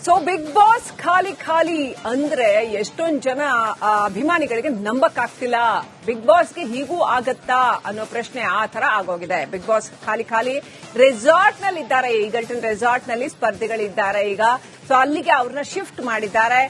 So big boss ಖಾಲಿ ಅಂದ್ರೆ ಎಷ್ಟೊಂದು ಜನ ಅಭಿಮಾನಿಗಳಿಗೆ ನಂಬಕ್ಕಾಗ್ತಿಲ್ಲ. ಬಿಗ್ ಬಾಸ್ಗೆ ಹೀಗೂ ಆಗತ್ತಾ ಅನ್ನೋ ಪ್ರಶ್ನೆ ಆ ತರ ಆಗೋಗಿದೆ. ಬಿಗ್ ಬಾಸ್ ಖಾಲಿ ರೆಸಾರ್ಟ್ ನಲ್ಲಿ ಇದ್ದಾರೆ. ಈಗಲ್ಟನ್ ರೆಸಾರ್ಟ್ ನಲ್ಲಿ ಸ್ಪರ್ಧಿಗಳಿದ್ದಾರೆ ಈಗ. ಸೊ ಅಲ್ಲಿಗೆ ಅವ್ರನ್ನ ಶಿಫ್ಟ್ ಮಾಡಿದ್ದಾರೆ.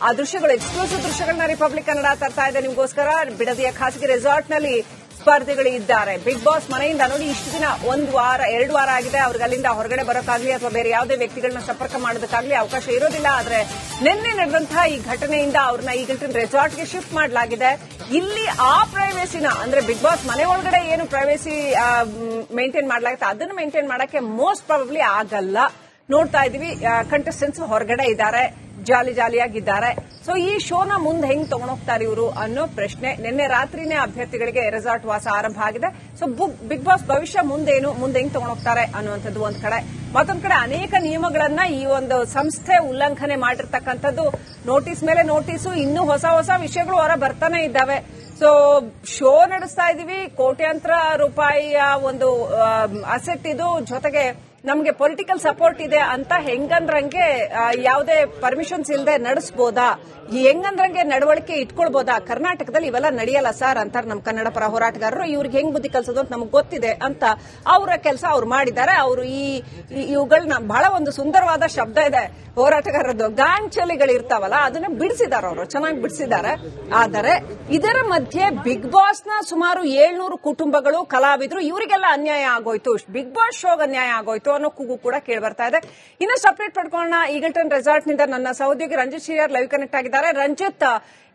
ಆ ದೃಶ್ಯಗಳು ಎಕ್ಸ್ಕ್ಲೂಸಿವ್ ದೃಶ್ಯಗಳನ್ನ ರಿಪಬ್ಲಿಕ್ ಕನ್ನಡ ತರ್ತಾ ಇದೆ ನಿಮಗೋಸ್ಕರ. ಬಿಡದಿಯ ಖಾಸಗಿ ರೆಸಾರ್ಟ್ ನಲ್ಲಿ ಸ್ಪರ್ಧಿಗಳು ಇದ್ದಾರೆ. ಬಿಗ್ ಬಾಸ್ ಮನೆಯಿಂದ ನೋಡಿ ಇಷ್ಟು ದಿನ 1 ವಾರ 2 ವಾರ ಆಗಿದೆ ಅವ್ರಿಗೆ ಅಲ್ಲಿಂದ ಹೊರಗಡೆ ಬರೋಕ್ಕಾಗ್ಲಿ ಅಥವಾ ಬೇರೆ ಯಾವುದೇ ವ್ಯಕ್ತಿಗಳನ್ನ ಸಂಪರ್ಕ ಮಾಡೋದಕ್ಕಾಗ್ಲಿ ಅವಕಾಶ ಇರೋದಿಲ್ಲ. ಆದ್ರೆ ನಿನ್ನೆ ನಡೆದಂತಹ ಈ ಘಟನೆಯಿಂದ ಅವ್ರನ್ನ ಈಗಲ್ಟನ್ ರೆಸಾರ್ಟ್ಗೆ ಶಿಫ್ಟ್ ಮಾಡಲಾಗಿದೆ. ಇಲ್ಲಿ ಆ ಪ್ರೈವೇಸಿನ ಅಂದ್ರೆ ಬಿಗ್ ಬಾಸ್ ಮನೆ ಒಳಗಡೆ ಏನು ಪ್ರೈವೇಸಿ ಮೇಂಟೈನ್ ಮಾಡಲಾಗುತ್ತೆ ಅದನ್ನು ಮೇಂಟೈನ್ ಮಾಡಕ್ಕೆ ಮೋಸ್ಟ್ ಪ್ರಾಬಬ್ಲಿ ಆಗಲ್ಲ. ನೋಡ್ತಾ ಇದೀವಿ ಕಂಟೆಸ್ಟೆಂಟ್ಸ್ ಹೊರಗಡೆ ಇದ್ದಾರೆ, ಜಾಲಿಯಾಗಿದ್ದಾರೆ. ಸೊ ಈ ಶೋನ ಮುಂದೆ ಹೆಂಗ್ ತಗೊಂಡೋಗ್ತಾರೆ ಇವರು ಅನ್ನೋ ಪ್ರಶ್ನೆ. ನಿನ್ನೆ ರಾತ್ರಿನೇ ಅಭ್ಯರ್ಥಿಗಳಿಗೆ ರೆಸಾರ್ಟ್ ವಾಸ ಆರಂಭ ಆಗಿದೆ. ಸೊ ಬಿಗ್ ಬಾಸ್ ಭವಿಷ್ಯ ಮುಂದೆ ಹೆಂಗ್ ತಗೊಂಡೋಗ್ತಾರೆ ಅನ್ನುವಂಥದ್ದು ಒಂದ್ ಕಡೆ. ಮತ್ತೊಂದ್ ಕಡೆ ಅನೇಕ ನಿಯಮಗಳನ್ನ ಈ ಒಂದು ಸಂಸ್ಥೆ ಉಲ್ಲಂಘನೆ ಮಾಡಿರ್ತಕ್ಕಂಥದ್ದು. ನೋಟಿಸ್ ಮೇಲೆ ನೋಟಿಸು, ಇನ್ನೂ ಹೊಸ ವಿಷಯಗಳು ಹೊರ ಬರ್ತಾನೆ ಇದ್ದಾವೆ. ಸೊ ಶೋ ನಡೆಸ್ತಾ ಇದೀವಿ, ಕೋಟ್ಯಾಂತರ ರೂಪಾಯಿಯ ಒಂದು ಅಸೆಟ್ ಇದು, ಜೊತೆಗೆ ನಮಗೆ ಪೊಲಿಟಿಕಲ್ ಸಪೋರ್ಟ್ ಇದೆ ಅಂತ ಹೆಂಗಂದ್ರಂಗೆ ಯಾವುದೇ ಪರ್ಮಿಷನ್ಸ್ ಇಲ್ಲದೆ ನಡೆಸಬಹುದಾ, ಹೆಂಗಂದ್ರಂಗೆ ನಡವಳಿಕೆ ಇಟ್ಕೊಳ್ಬಹುದಾ? ಕರ್ನಾಟಕದಲ್ಲಿ ಇವೆಲ್ಲ ನಡೆಯಲ್ಲ ಸರ್ ಅಂತಾರೆ ನಮ್ಮ ಕನ್ನಡ ಪರ ಹೋರಾಟಗಾರರು. ಇವ್ರಿಗೆ ಹೆಂಗ್ ಬುದ್ಧಿ ಕಲ್ಸೋದು ಅಂತ ನಮ್ಗೆ ಗೊತ್ತಿದೆ ಅಂತ ಅವರ ಕೆಲಸ ಅವ್ರು ಮಾಡಿದ್ದಾರೆ. ಅವರು ಇವುಗಳನ್ನ ಬಹಳ ಒಂದು ಸುಂದರವಾದ ಶಬ್ದ ಇದೆ ಹೋರಾಟಗಾರರದ್ದು, ಗಾಂಚಲಿಗಳು ಇರ್ತಾವಲ್ಲ ಅದನ್ನ ಬಿಡಿಸಿದ್ದಾರೆ, ಅವರು ಚೆನ್ನಾಗಿ ಬಿಡಿಸಿದ್ದಾರೆ. ಆದರೆ ಇದರ ಮಧ್ಯೆ ಬಿಗ್ ಬಾಸ್ ನ ಸುಮಾರು 700 ಕುಟುಂಬಗಳು, ಕಲಾವಿದರು, ಇವರಿಗೆಲ್ಲ ಅನ್ಯಾಯ ಆಗೋಯ್ತು, ಬಿಗ್ ಬಾಸ್ ಶೋಗೆ ಅನ್ಯಾಯ ಆಗೋಯ್ತು ಅನ್ನೋ ಕೂಗು ಕೂಡ ಕೇಳಿ ಬರ್ತಾ ಇದೆ. ಇನ್ನು ಸಪರೇಟ್ ಪಡ್ಕೊಳ್ಳೋಣ. ಈಗಲ್ಟನ್ ರೆಸಾರ್ಟ್ ನಿಂದ ನನ್ನ ಸಹೋದ್ಯೋಗಿ ರಂಜಿತ್ ಶ್ರೀಯರ್ ಲೈವ್ ಕನೆಕ್ಟ್ ಆಗಿದ್ದಾರೆ. ರಂಜಿತ್,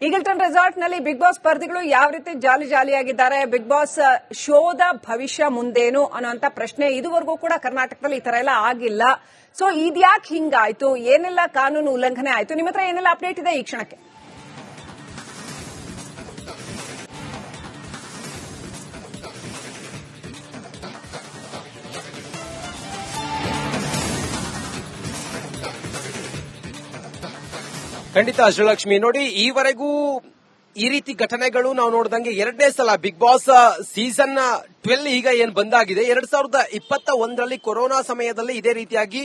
ಈಗಲ್ಟನ್ ರೆಸಾರ್ಟ್ ನಲ್ಲಿ ಬಿಗ್ ಬಾಸ್ ಸ್ಪರ್ಧಿಗಳು ಯಾವ ರೀತಿ ಜಾಲಿಯಾಗಿದ್ದಾರೆ? ಬಿಗ್ ಬಾಸ್ ಶೋದ ಭವಿಷ್ಯ ಮುಂದೇನು ಅನ್ನೋಂತ ಪ್ರಶ್ನೆ ಇದುವರೆಗೂ ಕೂಡ ಕರ್ನಾಟಕದಲ್ಲಿ ಈ ತರ ಎಲ್ಲ ಆಗಿಲ್ಲ. ಸೊ ಇದ್ಯಾಕೆ ಹಿಂಗಾಯ್ತು? ಏನೆಲ್ಲ ಕಾನೂನು ಉಲ್ಲಂಘನೆ ಆಯ್ತು? ನಿಮ್ಮ ಹತ್ರ ಏನೆಲ್ಲ ಅಪ್ಡೇಟ್ ಇದೆ ಈ ಕ್ಷಣಕ್ಕೆ? ಖಂಡಿತ ಅಷ್ಟಲಕ್ಷ್ಮಿ, ನೋಡಿ ಈವರೆಗೂ ಈ ರೀತಿ ಘಟನೆಗಳು ನಾವು ನೋಡಿದಂಗೆ 2ನೇ ಸಲ ಬಿಗ್ ಬಾಸ್ ಸೀಸನ್ 12 ಈಗ ಏನ್ ಬಂದಾಗಿದೆ. 2021ರಲ್ಲಿ ಕೊರೋನಾ ಸಮಯದಲ್ಲಿ ಇದೇ ರೀತಿಯಾಗಿ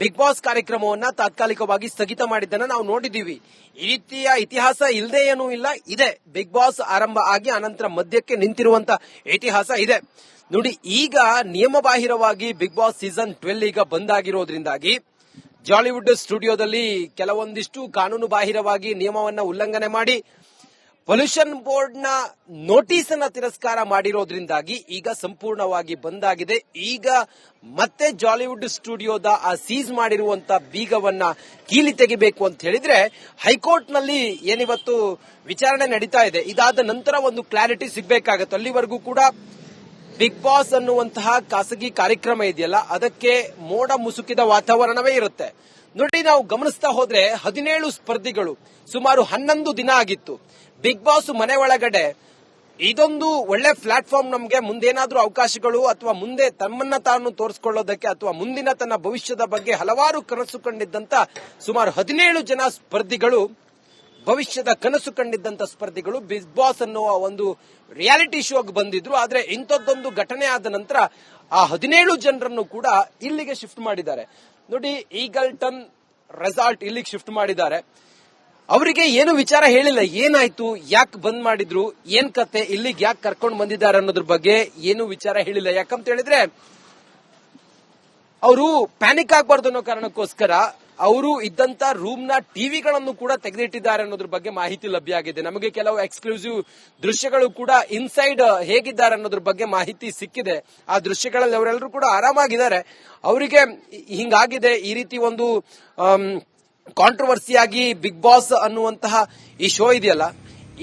ಬಿಗ್ ಬಾಸ್ ಕಾರ್ಯಕ್ರಮವನ್ನ ತಾತ್ಕಾಲಿಕವಾಗಿ ಸ್ಥಗಿತ ಮಾಡಿದ್ದನ್ನ ನಾವು ನೋಡಿದೀವಿ. ಈ ರೀತಿಯ ಇತಿಹಾಸ ಇಲ್ಲದೆ ಏನೂ ಇಲ್ಲ, ಇದೆ. ಬಿಗ್ ಬಾಸ್ ಆರಂಭ ಆಗಿ ಅನಂತರ ಮಧ್ಯಕ್ಕೆ ನಿಂತಿರುವಂತ ಇತಿಹಾಸ ಇದೆ. ನೋಡಿ, ಈಗ ನಿಯಮಬಾಹಿರವಾಗಿ ಬಿಗ್ ಬಾಸ್ ಸೀಸನ್ 12 ಈಗ ಬಂದಾಗಿರೋದ್ರಿಂದಾಗಿ ಜಾಲಿವುಡ್ ಸ್ಟುಡಿಯೋದಲ್ಲಿ ಕೆಲವೊಂದಿಷ್ಟು ಕಾನೂನು ಬಾಹಿರವಾಗಿ ನಿಯಮವನ್ನ ಉಲ್ಲಂಘನೆ ಮಾಡಿ ಪೊಲ್ಯೂಷನ್ ಬೋರ್ಡ್ ನ ನೋಟಿಸ್ ಅನ್ನ ತಿರಸ್ಕಾರ ಮಾಡಿರೋದ್ರಿಂದಾಗಿ ಈಗ ಸಂಪೂರ್ಣವಾಗಿ ಬಂದಾಗಿದೆ. ಈಗ ಮತ್ತೆ ಜಾಲಿವುಡ್ ಸ್ಟುಡಿಯೋದ ಆ ಸೀಸ್ ಮಾಡಿರುವಂತ ಬೀಗವನ್ನ ಕೀಲಿ ತೆಗಿಬೇಕು ಅಂತ ಹೇಳಿದ್ರೆ ಹೈಕೋರ್ಟ್ ನಲ್ಲಿ ಏನಿವತ್ತು ವಿಚಾರಣೆ ನಡೀತಾ ಇದೆ, ಇದಾದ ನಂತರ ಒಂದು ಕ್ಲಾರಿಟಿ ಸಿಗಬೇಕಾಗತ್ತೆ. ಅಲ್ಲಿವರೆಗೂ ಕೂಡ ಬಿಗ್ ಬಾಸ್ ಅನ್ನುವಂತಹ ಖಾಸಗಿ ಕಾರ್ಯಕ್ರಮ ಇದೆಯಲ್ಲ, ಅದಕ್ಕೆ ಮೋಡ ಮುಸುಕಿದ ವಾತಾವರಣವೇ ಇರುತ್ತೆ. ನೋಡಿ, ನಾವು ಗಮನಿಸ್ತಾ ಹೋದ್ರೆ 17 ಸ್ಪರ್ಧಿಗಳು, ಸುಮಾರು 11 ದಿನ ಆಗಿತ್ತು. ಬಿಗ್ ಬಾಸ್ ಮನೆ ಒಳಗಡೆ ಇದೊಂದು ಒಳ್ಳೆ ಪ್ಲಾಟ್ಫಾರ್ಮ್, ನಮಗೆ ಮುಂದೇನಾದ್ರೂ ಅವಕಾಶಗಳು ಅಥವಾ ಮುಂದೆ ತಮ್ಮನ್ನ ತಾನು ತೋರಿಸಿಕೊಳ್ಳೋದಕ್ಕೆ ಅಥವಾ ಮುಂದಿನ ತನ್ನ ಭವಿಷ್ಯದ ಬಗ್ಗೆ ಹಲವಾರು ಕನಸು ಕಂಡಿದ್ದಂತ ಸುಮಾರು 17 ಜನ ಸ್ಪರ್ಧಿಗಳು, ಭವಿಷ್ಯದ ಕನಸು ಕಂಡಿದ್ದಂತ ಸ್ಪರ್ಧಿಗಳು ಬಿಗ್ ಬಾಸ್ ಅನ್ನುವ ಒಂದು ರಿಯಾಲಿಟಿ ಶೋಗೆ ಬಂದಿದ್ರು. ಆದ್ರೆ ಇಂಥದ್ದೊಂದು ಘಟನೆ ಆದ ನಂತರ ಆ 17 ಜನರನ್ನು ಕೂಡ ಇಲ್ಲಿಗೆ ಶಿಫ್ಟ್ ಮಾಡಿದ್ದಾರೆ. ನೋಡಿ, ಈಗಲ್ಟನ್ ರೆಸಾರ್ಟ್ ಇಲ್ಲಿಗೆ ಶಿಫ್ಟ್ ಮಾಡಿದ್ದಾರೆ. ಅವರಿಗೆ ಏನು ವಿಚಾರ ಹೇಳಿಲ್ಲ, ಏನಾಯ್ತು, ಯಾಕೆ ಬಂದ್ ಮಾಡಿದ್ರು, ಏನ್ ಕತೆ, ಇಲ್ಲಿಗೆ ಯಾಕೆ ಕರ್ಕೊಂಡು ಬಂದಿದ್ದಾರೆ ಅನ್ನೋದ್ರ ಬಗ್ಗೆ ಏನು ವಿಚಾರ ಹೇಳಿಲ್ಲ. ಯಾಕಂತ ಹೇಳಿದ್ರೆ ಅವರು ಪ್ಯಾನಿಕ್ ಆಗಬಾರ್ದು ಅನ್ನೋ ಕಾರಣಕ್ಕೋಸ್ಕರ ಅವರು ಇದ್ದಂತ ರೂಮ್ ನ ಟಿವಿಗಳನ್ನು ಕೂಡ ತೆಗೆದಿಟ್ಟಿದ್ದಾರೆ ಅನ್ನೋದ್ರ ಬಗ್ಗೆ ಮಾಹಿತಿ ಲಭ್ಯ ಆಗಿದೆ. ನಮಗೆ ಕೆಲವು ಎಕ್ಸ್ಕ್ಲೂಸಿವ್ ದೃಶ್ಯಗಳು ಕೂಡ ಇನ್ಸೈಡ್ ಹೇಗಿದ್ದಾರೆ ಅನ್ನೋದ್ರ ಬಗ್ಗೆ ಮಾಹಿತಿ ಸಿಕ್ಕಿದೆ. ಆ ದೃಶ್ಯಗಳಲ್ಲಿ ಅವರೆಲ್ಲರೂ ಕೂಡ ಆರಾಮಾಗಿದ್ದಾರೆ. ಅವರಿಗೆ ಹಿಂಗಾಗಿದೆ, ಈ ರೀತಿ ಒಂದು ಕಾಂಟ್ರವರ್ಸಿಯಾಗಿ ಬಿಗ್ ಬಾಸ್ ಅನ್ನುವಂತಹ ಈ ಶೋ ಇದೆಯಲ್ಲ,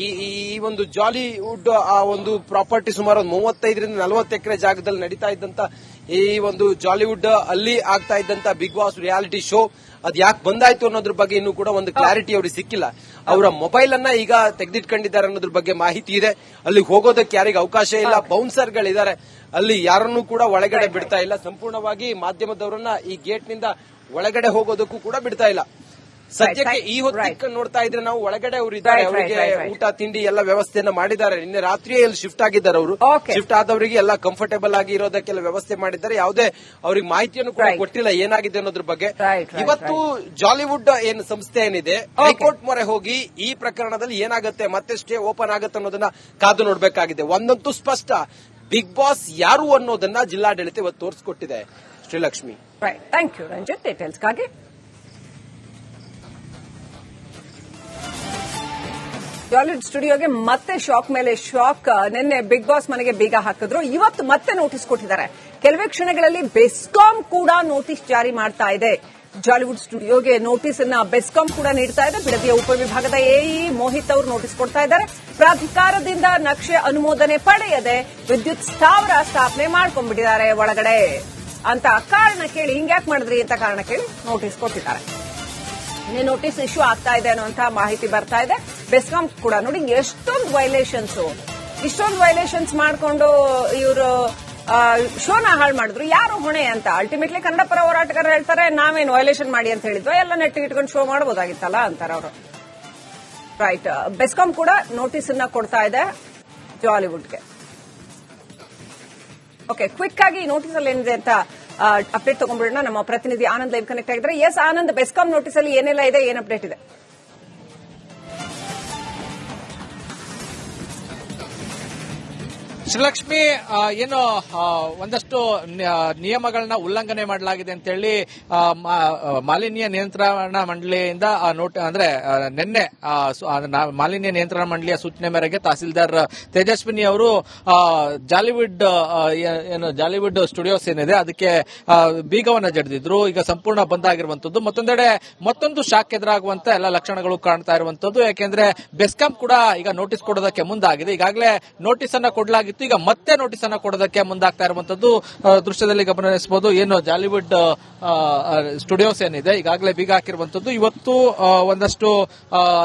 ಈ ಒಂದು ಜಾಲಿವುಡ್ ಆ ಒಂದು ಪ್ರಾಪರ್ಟಿ ಸುಮಾರು 35ರಿಂದ 40 ಎಕರೆ ಜಾಗದಲ್ಲಿ ನಡೀತಾ ಇದ್ದಂತ ಈ ಒಂದು ಜಾಲಿವುಡ್ ಅಲ್ಲಿ ಆಗ್ತಾ ಇದ್ದಂತ ಬಿಗ್ ಬಾಸ್ ರಿಯಾಲಿಟಿ ಶೋ ಅದ್ ಯಾಕೆ ಬಂದಾಯ್ತು ಅನ್ನೋದ್ರ ಬಗ್ಗೆ ಇನ್ನೂ ಕೂಡ ಒಂದು ಕ್ಲಾರಿಟಿ ಅವ್ರಿಗೆ ಸಿಕ್ಕಿಲ್ಲ. ಅವರ ಮೊಬೈಲ್ ಅನ್ನ ಈಗ ತೆಗೆದಿಟ್ಕೊಂಡಿದ್ದಾರೆ ಅನ್ನೋದ್ರ ಬಗ್ಗೆ ಮಾಹಿತಿ ಇದೆ. ಅಲ್ಲಿ ಹೋಗೋದಕ್ಕೆ ಯಾರಿಗೆ ಅವಕಾಶ ಇಲ್ಲ, ಬೌನ್ಸರ್ ಗಳಿದ್ದಾರೆ, ಅಲ್ಲಿ ಯಾರನ್ನೂ ಕೂಡ ಒಳಗಡೆ ಬಿಡ್ತಾ ಇಲ್ಲ. ಸಂಪೂರ್ಣವಾಗಿ ಮಾಧ್ಯಮದವರನ್ನ ಈ ಗೇಟ್ ನಿಂದ ಒಳಗಡೆ ಹೋಗೋದಕ್ಕೂ ಕೂಡ ಬಿಡ್ತಾ ಇಲ್ಲ. ಸದ್ಯಕ್ಕೆ ಈ ಹೊತ್ತಿಗೆ ನೋಡ್ತಾ ಇದ್ರೆ ನಾವು ಒಳಗಡೆ ಅವರು ಇದ್ದಾರೆ, ಅವರಿಗೆ ಊಟ ತಿಂಡಿ ಎಲ್ಲ ವ್ಯವಸ್ಥೆಯನ್ನ ಮಾಡಿದ್ದಾರೆ. ನಿನ್ನೆ ರಾತ್ರಿಯೇ ಇಲ್ಲಿ ಶಿಫ್ಟ್ ಆಗಿದ್ದಾರೆ ಅವರು. ಶಿಫ್ಟ್ ಆದವರಿಗೆ ಎಲ್ಲ ಕಂಫರ್ಟೇಬಲ್ ಆಗಿ ಇರೋದಕ್ಕೆಲ್ಲ ವ್ಯವಸ್ಥೆ ಮಾಡಿದ್ದಾರೆ. ಯಾವುದೇ ಅವ್ರಿಗೆ ಮಾಹಿತಿಯನ್ನು ಕೂಡ ಕೊಟ್ಟಿಲ್ಲ ಏನಾಗಿದೆ ಅನ್ನೋದ್ರ ಬಗ್ಗೆ. ಇವತ್ತು ಜಾಲಿವುಡ್ ಏನು ಸಂಸ್ಥೆ ಏನಿದೆ ಹೈಕೋರ್ಟ್ ಮೊರೆ ಹೋಗಿ ಈ ಪ್ರಕರಣದಲ್ಲಿ ಏನಾಗುತ್ತೆ, ಮತ್ತೆ ಸ್ಟೇ ಓಪನ್ ಆಗುತ್ತೆ ಅನ್ನೋದನ್ನ ಕಾದು ನೋಡಬೇಕಾಗಿದೆ. ಒಂದಂತೂ ಸ್ಪಷ್ಟ, ಬಿಗ್ ಬಾಸ್ ಯಾರು ಅನ್ನೋದನ್ನ ಜಿಲ್ಲಾಡಳಿತ ಇವತ್ತು ತೋರಿಸಿಕೊಟ್ಟಿದೆ. ಶ್ರೀಲಕ್ಷ್ಮಿ, ಥ್ಯಾಂಕ್ ಯು ರಂಜಿತ್ ಡೀಟೇಲ್ಸ್ಗಾಗಿ. ಜಾಲಿವುಡ್ ಸ್ಟುಡಿಯೋಗೆ ಮತ್ತೆ ಶಾಕ್ ಮೇಲೆ ಶಾಕ್. ನಿನ್ನೆ ಬಿಗ್ ಬಾಸ್ ಮನೆಗೆ ಬೀಗ ಹಾಕಿದ್ರು, ಇವತ್ತು ಮತ್ತೆ ನೋಟಿಸ್ ಕೊಟ್ಟಿದ್ದಾರೆ. ಕೆಲವೇ ಕ್ಷಣಗಳಲ್ಲಿ ಬೆಸ್ಕಾಂ ಕೂಡ ನೋಟಿಸ್ ಜಾರಿ ಮಾಡ್ತಾ ಇದೆ. ಜಾಲಿವುಡ್ ಸ್ಟುಡಿಯೋಗೆ ನೋಟಿಸ್ ಅನ್ನ ಬೆಸ್ಕಾಂ ಕೂಡ ನೀಡ್ತಾ ಇದೆ. ಬಿಡದಿಯ ಉಪವಿಭಾಗದ ಎಇ ಮೋಹಿತ್ ಅವರು ನೋಟಿಸ್ ಕೊಡ್ತಾ ಇದ್ದಾರೆ. ಪ್ರಾಧಿಕಾರದಿಂದ ನಕ್ಷೆ ಅನುಮೋದನೆ ಪಡೆಯದೆ ವಿದ್ಯುತ್ ಸ್ಥಾವರ ಸ್ಥಾಪನೆ ಮಾಡ್ಕೊಂಡ್ಬಿಟ್ಟಿದ್ದಾರೆ ಒಳಗಡೆ ಅಂತ ಕಾರಣ ಕೇಳಿ, ಹಿಂಗ್ಯಾಕ್ ಮಾಡಿದ್ರಿ ಅಂತ ಕಾರಣ ಕೇಳಿ ನೋಟಿಸ್ ಕೊಟ್ಟಿದ್ದಾರೆ. ಇನ್ನೇ ನೋಟಿಸ್ ಇಶ್ಯೂ ಆಗ್ತಾ ಇದೆ ಅನ್ನುವಂತಹ ಮಾಹಿತಿ ಬರ್ತಾ ಇದೆ. ಬೆಸ್ಕಾಂ ಕೂಡ ನೋಡಿ ಇಷ್ಟೊಂದು ವೈಲೇಷನ್ಸ್ ಮಾಡ್ಕೊಂಡು ಇವರು ಶೋನ ಹಾಳು ಮಾಡಿದ್ರು. ಯಾರು ಹೊಣೆ ಅಂತ ಅಲ್ಟಿಮೇಟ್ಲಿ ಕನ್ನಡ ಪರ ಹೋರಾಟಗಾರರು ಹೇಳ್ತಾರೆ, ನಾವೇನು ವೈಲೇಷನ್ ಮಾಡಿ ಅಂತ ಹೇಳಿದ್ವಿ, ಎಲ್ಲ ನೆಟ್ಟಿಗೆ ಇಟ್ಕೊಂಡು ಶೋ ಮಾಡಬಹುದಾಗಿತ್ತಲ್ಲ ಅಂತಾರೆ ಅವರು. ರೈಟ್, ಬೆಸ್ಕಾಂ ಕೂಡ ನೋಟಿಸ್ ಅನ್ನ ಕೊಡ್ತಾ ಇದೆ ಜಾಲಿವುಡ್ಗೆ. ಓಕೆ, ಕ್ವಿಕ್ ಆಗಿ ನೋಟಿಸ್ ಅಲ್ಲಿ ಏನಿದೆ ಅಂತ ಅಪ್ಡೇಟ್ ತಗೊಂಡ್ಬಿಡೋಣ. ನಮ್ಮ ಪ್ರತಿನಿಧಿ ಆನಂದ್ ಲೈವ್ ಕನೆಕ್ಟ್ ಆಗಿದ್ದಾರೆ. ಎಸ್ ಆನಂದ್, ಬೆಸ್ಕಾಂ ನೋಟಿಸ್ ಅಲ್ಲಿ ಏನೆಲ್ಲ ಇದೆ, ಏನ್ ಅಪ್ಡೇಟ್ ಇದೆ? ಶ್ರೀಲಕ್ಷ್ಮಿ, ಏನು ಒಂದಷ್ಟು ನಿಯಮಗಳನ್ನ ಉಲ್ಲಂಘನೆ ಮಾಡಲಾಗಿದೆ ಅಂತ ಹೇಳಿ ಮಾಲಿನ್ಯ ನಿಯಂತ್ರಣ ಮಂಡಳಿಯಿಂದ ಅಂದ್ರೆ ನಿನ್ನೆ ಮಾಲಿನ್ಯ ನಿಯಂತ್ರಣ ಮಂಡಳಿಯ ಸೂಚನೆ ಮೇರೆಗೆ ತಹಸೀಲ್ದಾರ್ ತೇಜಸ್ವಿನಿ ಅವರು ಜಾಲಿವುಡ್ ಸ್ಟುಡಿಯೋಸ್ ಏನಿದೆ ಅದಕ್ಕೆ ಬೀಗವನ್ನ ಜಡಿದಿದ್ರು. ಈಗ ಸಂಪೂರ್ಣ ಬಂದ್ ಆಗಿರುವಂತದ್ದು. ಮತ್ತೊಂದೆಡೆ ಮತ್ತೊಂದು ಶಾಕ್ ಎದುರಾಗುವಂತ ಎಲ್ಲ ಲಕ್ಷಣಗಳು ಕಾಣ್ತಾ ಇರುವಂತದ್ದು. ಯಾಕೆಂದ್ರೆ ಬೆಸ್ಕಾಂ ಕೂಡ ಈಗ ನೋಟಿಸ್ ಕೊಡೋದಕ್ಕೆ ಮುಂದಾಗಿದೆ. ಈಗಾಗಲೇ ನೋಟಿಸ್ ಅನ್ನ ಕೊಡಲಾಗಿತ್ತು, ಈಗ ಮತ್ತೆ ನೋಟಿಸ್ ಅನ್ನ ಕೊಡೋದಕ್ಕೆ ಮುಂದಾಗ್ತಾ ಇರುವಂತದ್ದು ದೃಶ್ಯದಲ್ಲಿ ಗಮನಿಸಬಹುದು. ಏನು ಜಾಲಿವುಡ್ ಸ್ಟುಡಿಯೋಸ್ ಏನಿದೆ ಈಗಾಗಲೇ ಬೀಗ ಹಾಕಿರುವಂತದ್ದು. ಇವತ್ತು ಒಂದಷ್ಟು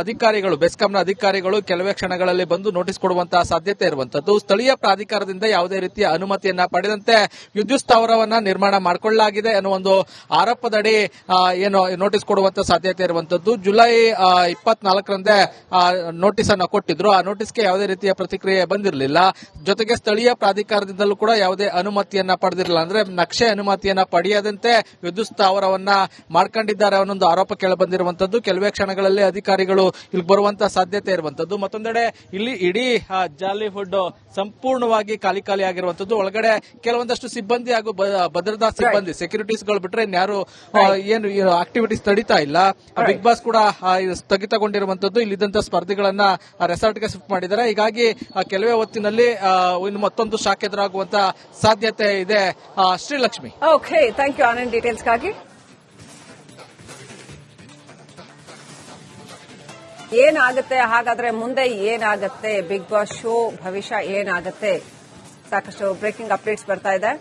ಅಧಿಕಾರಿಗಳು, ಬೆಸ್ಕಾಂನ ಅಧಿಕಾರಿಗಳು ಕೆಲವೇ ಕ್ಷಣಗಳಲ್ಲಿ ಬಂದು ನೋಟಿಸ್ ಕೊಡುವಂತಹ ಸಾಧ್ಯತೆ ಇರುವಂತದ್ದು. ಸ್ಥಳೀಯ ಪ್ರಾಧಿಕಾರದಿಂದ ಯಾವುದೇ ರೀತಿಯ ಅನುಮತಿಯನ್ನ ಪಡೆದಂತೆ ವಿದ್ಯುತ್ ಸ್ಥಾವರವನ್ನ ನಿರ್ಮಾಣ ಮಾಡಿಕೊಳ್ಳಲಾಗಿದೆ ಅನ್ನೋ ಒಂದು ಆರೋಪದಡಿ ಏನು ನೋಟಿಸ್ ಕೊಡುವಂತ ಸಾಧ್ಯತೆ ಇರುವಂತದ್ದು. ಜುಲೈ 24ರಂದೇ ನೋಟಿಸ್ ಅನ್ನ ಕೊಟ್ಟಿದ್ರು. ಆ ನೋಟಿಸ್ಗೆ ಯಾವುದೇ ರೀತಿಯ ಪ್ರತಿಕ್ರಿಯೆ ಬಂದಿರಲಿಲ್ಲ. ಜೊತೆಗೆ ಸ್ಥಳೀಯ ಪ್ರಾಧಿಕಾರದಿಂದಲೂ ಕೂಡ ಯಾವುದೇ ಅನುಮತಿಯನ್ನ ಪಡೆದಿರಲಿಲ್ಲ. ಅಂದ್ರೆ ನಕ್ಷೆ ಅನುಮತಿಯನ್ನ ಪಡೆಯದಂತೆ ವಿದ್ಯುತ್ ಸ್ಥಾವರವನ್ನ ಮಾಡ್ಕೊಂಡಿದ್ದಾರೆ ಅನ್ನೊಂದು ಆರೋಪ ಕೇಳಿಬಂದಿರುವಂತದ್ದು. ಕೆಲವೇ ಕ್ಷಣಗಳಲ್ಲಿ ಅಧಿಕಾರಿಗಳು ಇಲ್ಲಿ ಬರುವಂತಹ ಸಾಧ್ಯತೆ ಇರುವಂತದ್ದು. ಮತ್ತೊಂದೆಡೆ ಇಲ್ಲಿ ಇಡೀ ಜಾಲಿವುಡ್ ಸಂಪೂರ್ಣವಾಗಿ ಖಾಲಿ ಆಗಿರುವಂತದ್ದು. ಒಳಗಡೆ ಕೆಲವೊಂದಷ್ಟು ಸಿಬ್ಬಂದಿ ಹಾಗೂ ಭದ್ರತಾ ಸಿಬ್ಬಂದಿ, ಸೆಕ್ಯೂರಿಟೀಸ್ಗಳು ಬಿಟ್ರೆ ಇನ್ಯಾರು ಏನು ಆಕ್ಟಿವಿಟೀಸ್ ನಡೀತಾ ಇಲ್ಲ. ಬಿಗ್ ಬಾಸ್ ಕೂಡ ಸ್ಥಗಿತಗೊಂಡಿರುವಂತದ್ದು. ಇಲ್ಲಿದ್ದಂತ ಸ್ಪರ್ಧಿಗಳನ್ನ ರೆಸಾರ್ಟ್ಗೆ ಶಿಫ್ಟ್ ಮಾಡಿದ್ದಾರೆ. ಹೀಗಾಗಿ ಕೆಲವೇ ಹೊತ್ತಿನಲ್ಲಿ ಇನ್ನು ಮತ್ತೊಂದು ಶಾಕ್ ಎದುರಾಗುವಂತ ಸಾಧ್ಯತೆ ಇದೆ. Srilakshmi, okay, thank you Anand ಡೀಟೇಲ್ಸ್ಗಾಗಿ. ಏನಾಗುತ್ತೆ ಹಾಗಾದ್ರೆ, ಮುಂದೆ ಏನಾಗುತ್ತೆ, ಬಿಗ್ ಬಾಸ್ ಶೋ ಭವಿಷ್ಯ ಏನಾಗುತ್ತೆ? ಸಾಕಷ್ಟು ಬ್ರೇಕಿಂಗ್ ಅಪ್ಡೇಟ್ಸ್ ಬರ್ತಾ ಇದೆ.